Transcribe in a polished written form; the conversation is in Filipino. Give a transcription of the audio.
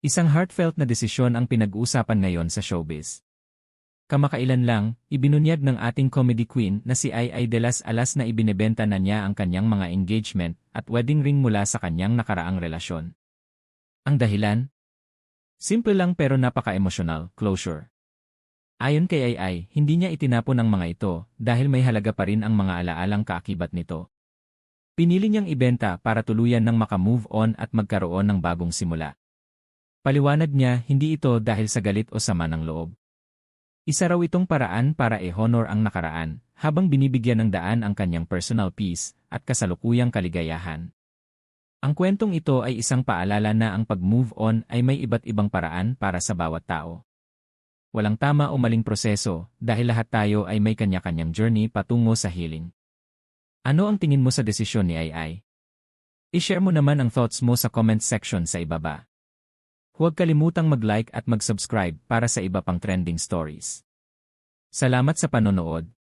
Isang heartfelt na desisyon ang pinag-uusapan ngayon sa showbiz. Kamakailan lang, ibinunyag ng ating comedy queen na si Ai de las Alas na ibinebenta na niya ang kanyang mga engagement at wedding ring mula sa kanyang nakaraang relasyon. Ang dahilan? Simple lang pero napaka-emosyonal, closure. Ayon kay Ai, hindi niya itinapon ang mga ito dahil may halaga pa rin ang mga alaalang kaakibat nito. Pinili niyang ibenta para tuluyan ng maka-move on at magkaroon ng bagong simula. Paliwanag niya, hindi ito dahil sa galit o sama ng loob. Isa raw itong paraan para i-honor ang nakaraan, habang binibigyan ng daan ang kanyang personal peace at kasalukuyang kaligayahan. Ang kwentong ito ay isang paalala na ang pag-move on ay may iba't ibang paraan para sa bawat tao. Walang tama o maling proseso, dahil lahat tayo ay may kanya-kanyang journey patungo sa healing. Ano ang tingin mo sa desisyon ni Ai? I-share mo naman ang thoughts mo sa comment section sa ibaba. Huwag kalimutang mag-like at mag-subscribe para sa iba pang trending stories. Salamat sa panonood.